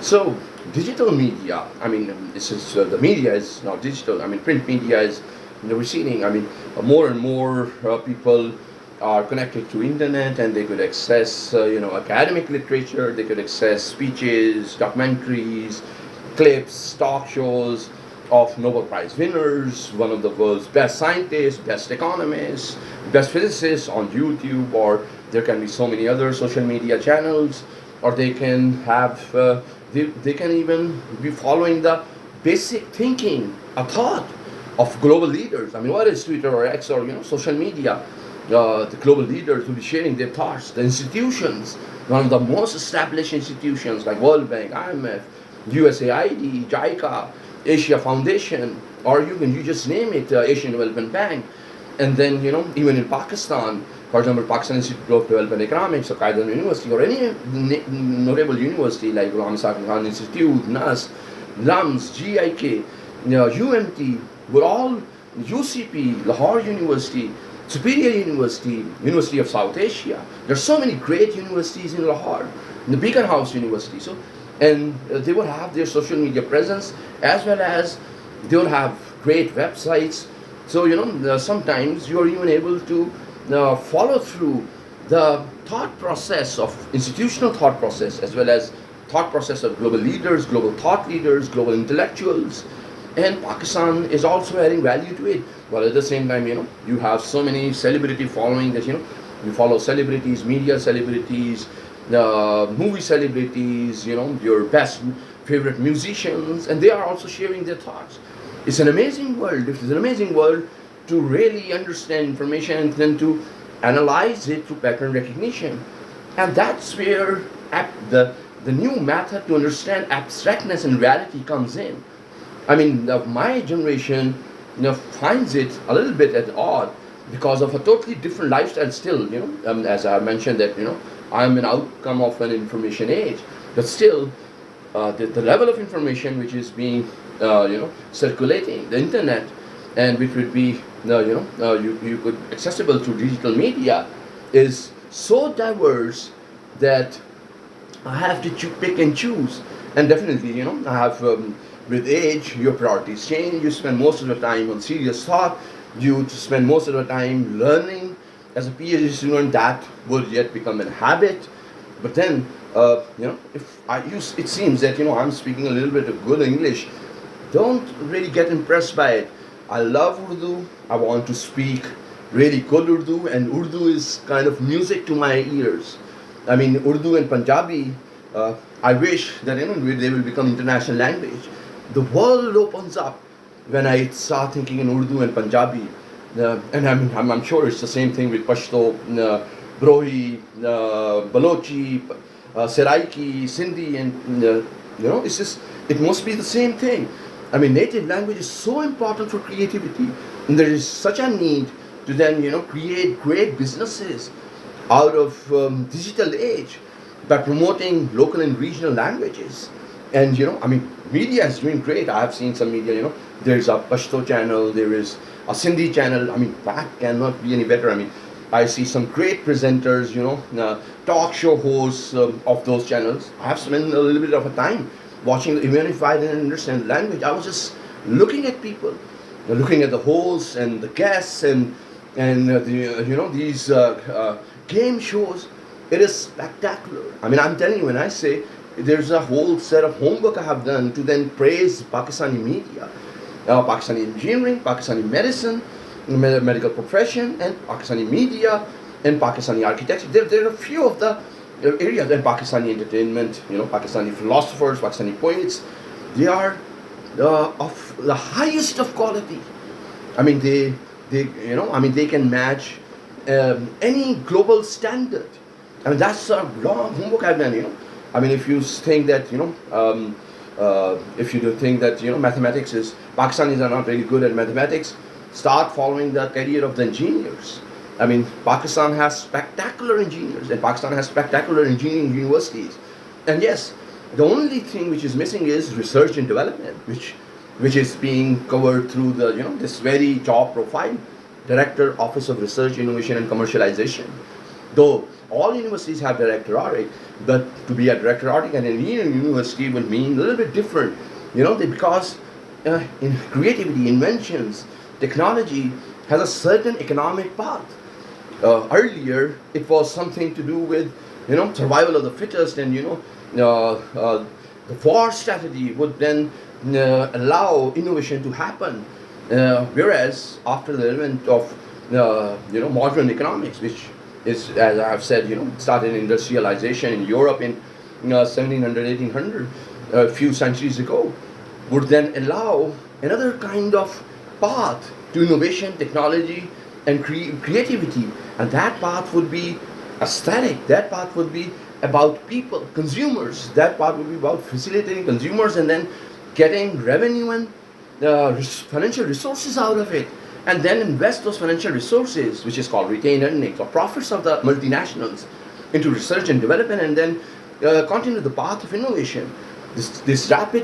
So digital media, I mean, this is the media is now digital. I mean, print media is receding. I mean, more and more people are connected to internet, and they could access, academic literature. They could access speeches, documentaries, clips, talk shows of Nobel Prize winners, one of the world's best scientists, best economists, best physicists on YouTube, or there can be so many other social media channels, or they can have, they can even be following the basic thinking, a thought of global leaders. I mean, what is Twitter or X or social media? The global leaders will be sharing their thoughts. The institutions, one of the most established institutions like World Bank, IMF, USAID, JICA, Asia Foundation, or you just name it, Asian Development Bank. And then, even in Pakistan, for example, Pakistan Institute of Development Economics or Kaidan University, or any notable university like Ghulam Saqi Khan Institute, NAS, LUMS, GIK, UMT, were all UCP, Lahore University, Superior University, University of South Asia. There are so many great universities in Lahore, the Beacon House University. So, and they would have their social media presence, as well as they would have great websites. So sometimes you are even able to follow through the thought process of institutional thought process, as well as thought process of global leaders, global thought leaders, global intellectuals. And Pakistan is also adding value to it. While at the same time, you have so many celebrity following that, you follow celebrities, media celebrities, movie celebrities, your best favorite musicians, and they are also sharing their thoughts. It's an amazing world. It's an amazing world to really understand information and then to analyze it through pattern recognition. And that's where the new method to understand abstractness and reality comes in. I mean, my generation, finds it a little bit at odd because of a totally different lifestyle still, as I mentioned that, I'm an outcome of an information age, but still, the level of information which is being, circulating, the internet, and which would be, you could accessible through digital media, is so diverse that I have to pick and choose. And definitely, I have, with age, your priorities change. You spend most of the time on serious thought. You spend most of the time learning. As a PhD student, that would yet become a habit. But then, if I use, it seems that, I'm speaking a little bit of good English. Don't really get impressed by it. I love Urdu. I want to speak really good Urdu, and Urdu is kind of music to my ears. I mean, Urdu and Punjabi, I wish that, they will become international language. The world opens up when I start thinking in Urdu and Punjabi. And I'm sure it's the same thing with Pashto, Brohi, Balochi, Seraiki, Sindhi, and it's just, it must be the same thing. I mean, native language is so important for creativity, and there is such a need to then create great businesses out of digital age by promoting local and regional languages. And media is doing great. I have seen some media, there's a Pashto channel, there is a Sindhi channel. I mean, that cannot be any better. I mean, I see some great presenters, talk show hosts of those channels. I have spent a little bit of a time watching, even if I didn't understand the language. I was just looking at people, looking at the hosts and the guests and these game shows. It is spectacular. I mean, I'm telling you, when I say there's a whole set of homework I have done to then praise Pakistani media, Pakistani engineering, Pakistani medicine, medical profession, and Pakistani media, and Pakistani architecture. There are a few of the areas, and Pakistani entertainment, Pakistani philosophers, Pakistani poets. They are of the highest of quality. I mean, they can match any global standard. I mean, that's a long homework I've done, I mean, if you think that, if you do think that, mathematics is, Pakistanis are not really good at mathematics, start following the career of the engineers. I mean, Pakistan has spectacular engineers, and Pakistan has spectacular engineering universities. And yes, the only thing which is missing is research and development, which is being covered through the, this very job profile, Director, Office of Research, Innovation and Commercialization. Though all universities have directorate, but to be a directorate at an Indian university would mean a little bit different. Because in creativity, inventions, technology has a certain economic path. Earlier, it was something to do with survival of the fittest, and the war strategy would then allow innovation to happen. Whereas after the advent of modern economics, which is, as I have said, started industrialization in Europe in 1700, 1800, a few centuries ago, would then allow another kind of path to innovation, technology, and creativity. And that path would be aesthetic. That path would be about people, consumers. That path would be about facilitating consumers and then getting revenue and financial resources out of it, and then invest those financial resources, which is called retained earnings or profits of the multinationals, into research and development, and then continue the path of innovation. This rapid